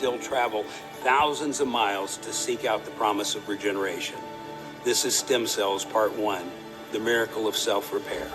still travel thousands of miles to seek out the promise of regeneration. This is Stem Cells Part 1, the miracle of self-repair.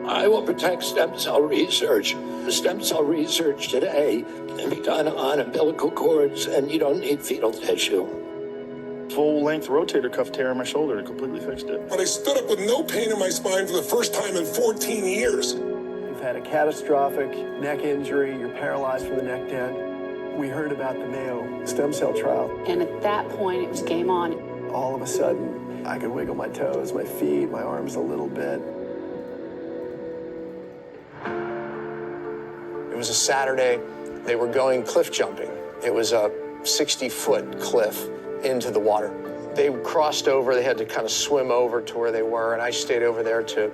I will protect stem cell research. Stem cell research today can be done on umbilical cords, and you don't need fetal tissue. Full-length rotator cuff tear in my shoulder completely fixed it. But I stood up with no pain in my spine for the first time in 14 years. You've had a catastrophic neck injury. You're paralyzed from the neck down. We heard about the Mayo stem cell trial. And at that point, it was game on. All of a sudden, I could wiggle my toes, my feet, my arms a little bit. It was a Saturday. They were going cliff jumping. It was a 60-foot cliff into the water. They crossed over. They had to kind of swim over to where they were, and I stayed over there to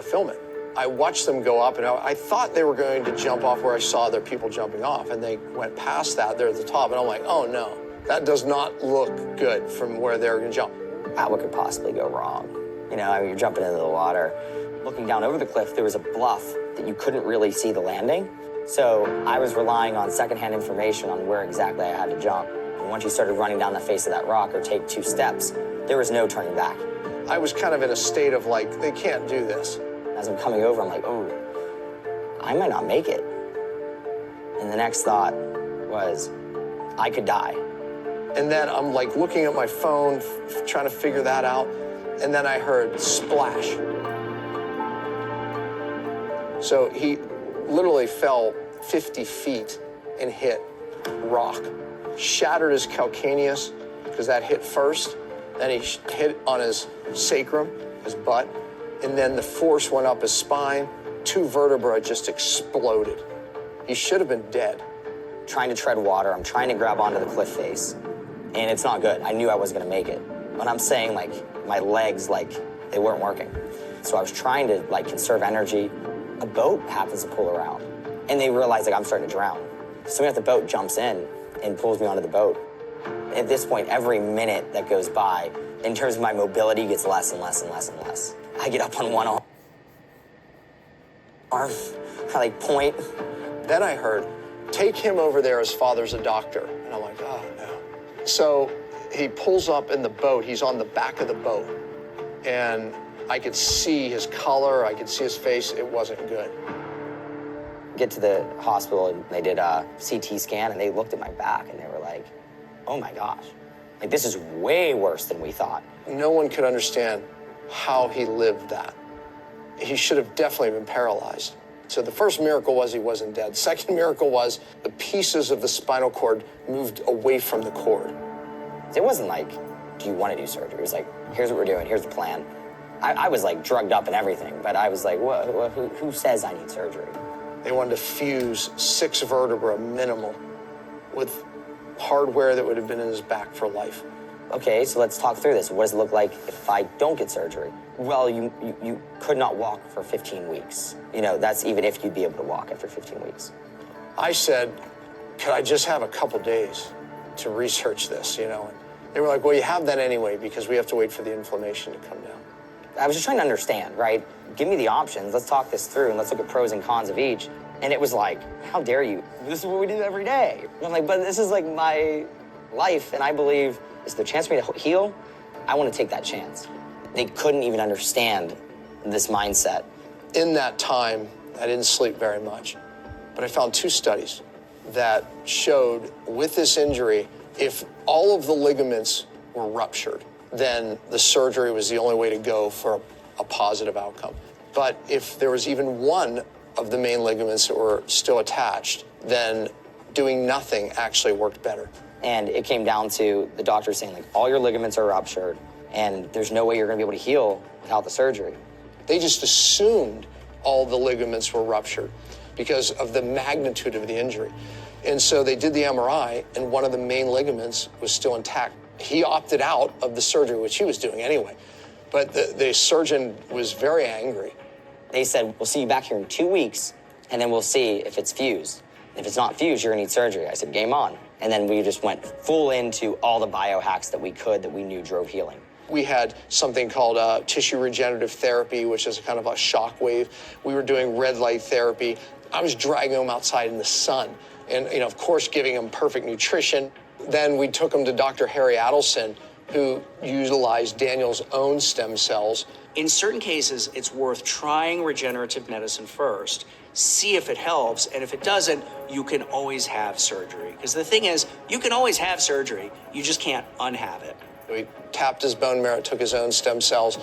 film it. I watched them go up, and I thought they were going to jump off where I saw other people jumping off, and they went past that. They're at the top, and I'm like, oh, no. That does not look good from where they're going to jump. What could possibly go wrong? You know, I mean, you're jumping into the water. Looking down over the cliff, there was a bluff that you couldn't really see the landing. So I was relying on secondhand information on where exactly I had to jump. And once you started running down the face of that rock or take 2 steps, there was no turning back. I was kind of in a state of like, they can't do this. As I'm coming over, I'm like, oh, I might not make it. And the next thought was, I could die. And then I'm like looking at my phone, trying to figure that out. And then I heard splash. So he literally fell 50 feet and hit rock. Shattered his calcaneus, because that hit first. Then he hit on his sacrum, his butt. And then the force went up his spine. 2 vertebrae just exploded. He should have been dead. Trying to tread water, I'm trying to grab onto the cliff face. And it's not good. I knew I wasn't gonna make it. But I'm saying, like, my legs, like, they weren't working. So I was trying to, like, conserve energy. A boat happens to pull around, and they realize, like, I'm starting to drown. So the boat jumps in and pulls me onto the boat. At this point, every minute that goes by, in terms of my mobility, gets less and less and less and less. I get up on one arm, I, like, point. Then I heard, take him over there, his father's a doctor. And I'm like, oh, no. So he pulls up in the boat. He's on the back of the boat. And I could see his color. I could see his face. It wasn't good. Get to the hospital, and they did a CT scan, and they looked at my back, and they were like, oh, my gosh. Like, this is way worse than we thought. No one could understand how he lived that. He should have definitely been paralyzed. So the first miracle was he wasn't dead. Second miracle was the pieces of the spinal cord moved away from the cord. It wasn't like, do you want to do surgery? It was like, here's what we're doing, here's the plan. I was like drugged up and everything, but I was like, who says I need surgery? They wanted to fuse 6 vertebrae minimal with hardware that would have been in his back for life. Okay, so let's talk through this. What does it look like if I don't get surgery? Well, you could not walk for 15 weeks. You know, that's even if you'd be able to walk after 15 weeks. I said, could I just have a couple days to research this, you know? And they were like, well, you have that anyway because we have to wait for the inflammation to come down. I was just trying to understand, right? Give me the options. Let's talk this through and let's look at pros and cons of each. And it was like, how dare you? This is what we do every day. And I'm like, but this is like my life, and I believe is there a chance for me to heal? I want to take that chance. They couldn't even understand this mindset. In that time, I didn't sleep very much, but I found 2 studies that showed with this injury, if all of the ligaments were ruptured, then the surgery was the only way to go for a positive outcome. But if there was even one of the main ligaments that were still attached, then doing nothing actually worked better. And it came down to the doctor saying, like, all your ligaments are ruptured, and there's no way you're gonna be able to heal without the surgery. They just assumed all the ligaments were ruptured because of the magnitude of the injury. And so they did the MRI, and one of the main ligaments was still intact. He opted out of the surgery, which he was doing anyway. But the surgeon was very angry. They said, we'll see you back here in 2 weeks, and then we'll see if it's fused. If it's not fused, you're gonna need surgery. I said, game on. And then we just went full into all the biohacks that we could that we knew drove healing. We had something called tissue regenerative therapy, which is kind of a shock wave. We were doing red light therapy. I was dragging them outside in the sun and, of course, giving them perfect nutrition. Then we took them to Dr. Harry Adelson, who utilized Daniel's own stem cells. In certain cases, it's worth trying regenerative medicine first, see if it helps, and if it doesn't, you can always have surgery. Because the thing is, you can always have surgery, you just can't unhave it. We tapped his bone marrow, took his own stem cells,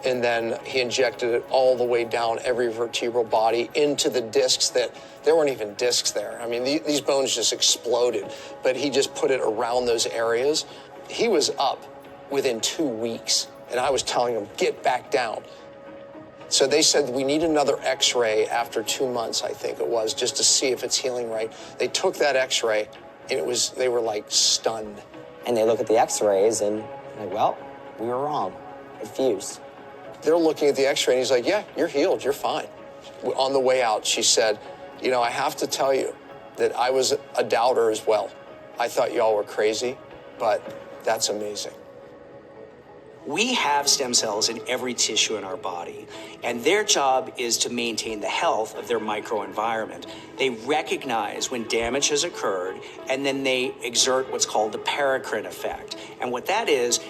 and then he injected it all the way down every vertebral body into the discs that there weren't even discs there. I mean, these bones just exploded, but he just put it around those areas. He was up within 2 weeks, and I was telling him, get back down. So they said, we need another x-ray after 2 months, I think it was, just to see if it's healing right. They took that x-ray, and they were like stunned. And they look at the x-rays and like, well, we were wrong. It fused. They're looking at the x-ray and he's like, yeah, you're healed, you're fine. On the way out, she said, I have to tell you that I was a doubter as well. I thought y'all were crazy, but that's amazing. We have stem cells in every tissue in our body, and their job is to maintain the health of their microenvironment. They recognize when damage has occurred, and then they exert what's called the paracrine effect. And what that is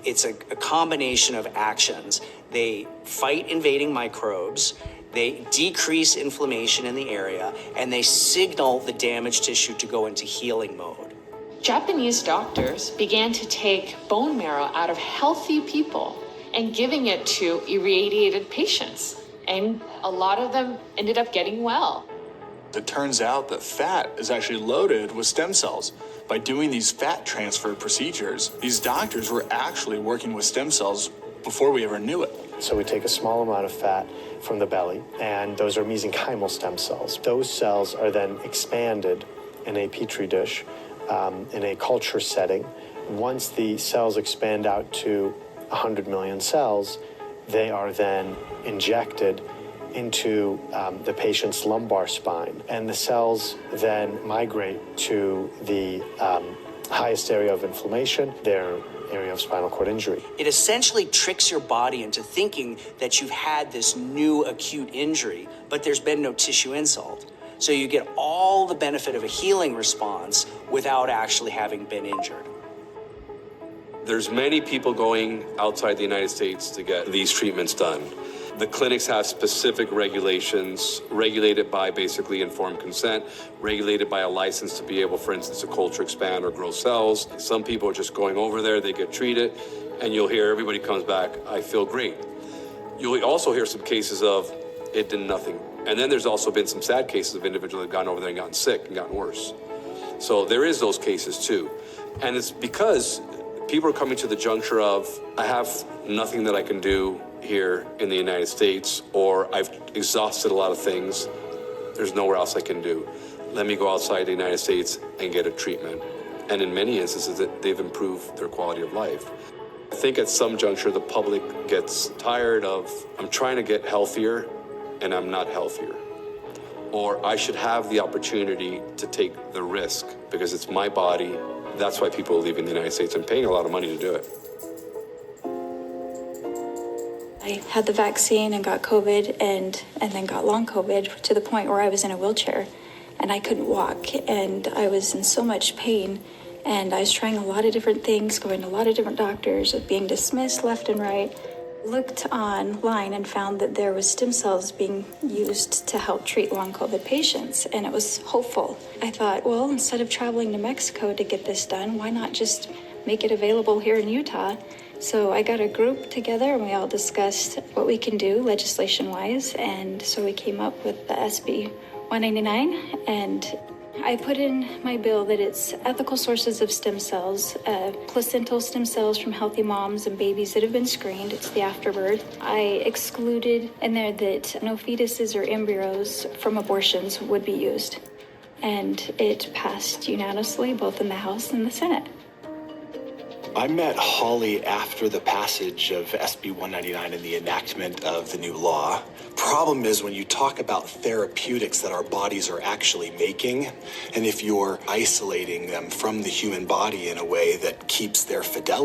it's a combination of actions. They fight invading microbes, they decrease inflammation in the area, and they signal the damaged tissue to go into healing mode. Japanese doctors began to take bone marrow out of healthy people and giving it to irradiated patients. And a lot of them ended up getting well. It turns out that fat is actually loaded with stem cells. By doing these fat transfer procedures, these doctors were actually working with stem cells before we ever knew it. So we take a small amount of fat from the belly, and those are mesenchymal stem cells. Those cells are then expanded in a petri dish in a culture setting. Once the cells expand out to 100 million cells, they are then injected into the patient's lumbar spine. And the cells then migrate to the highest area of inflammation, their area of spinal cord injury. It essentially tricks your body into thinking that you've had this new acute injury, but there's been no tissue insult. So you get all the benefit of a healing response without actually having been injured. There's many people going outside the United States to get these treatments done. The clinics have specific regulations, regulated by basically informed consent, regulated by a license to be able, for instance, to culture, expand, or grow cells. Some people are just going over there, they get treated, and you'll hear everybody comes back, I feel great. You'll also hear some cases of it did nothing. And then there's also been some sad cases of individuals that have gone over there and gotten sick and gotten worse. So there is those cases too. And it's because people are coming to the juncture of, I have nothing that I can do here in the United States, or I've exhausted a lot of things. There's nowhere else I can do. Let me go outside the United States and get a treatment. And in many instances, they've improved their quality of life. I think at some juncture, the public gets tired of, I'm trying to get healthier and I'm not healthier. Or I should have the opportunity to take the risk because it's my body. That's why people are leaving the United States and paying a lot of money to do it. I had the vaccine and got COVID and then got long COVID to the point where I was in a wheelchair and I couldn't walk and I was in so much pain and I was trying a lot of different things, going to a lot of different doctors, being dismissed left and right. Looked online and found that there was stem cells being used to help treat long COVID patients, and it was hopeful. I thought, well, instead of traveling to Mexico to get this done, why not just make it available here in Utah? So I got a group together and we all discussed what we can do legislation-wise, and so we came up with the SB 199, and I put in my bill that it's ethical sources of stem cells, placental stem cells from healthy moms and babies that have been screened. It's the afterbirth. I excluded in there that no fetuses or embryos from abortions would be used. And it passed unanimously, both in the House and the Senate. I met Holly after the passage of SB 199 and the enactment of the new law. Problem is when you talk about therapeutics that our bodies are actually making, and if you're isolating them from the human body in a way that keeps their fidelity,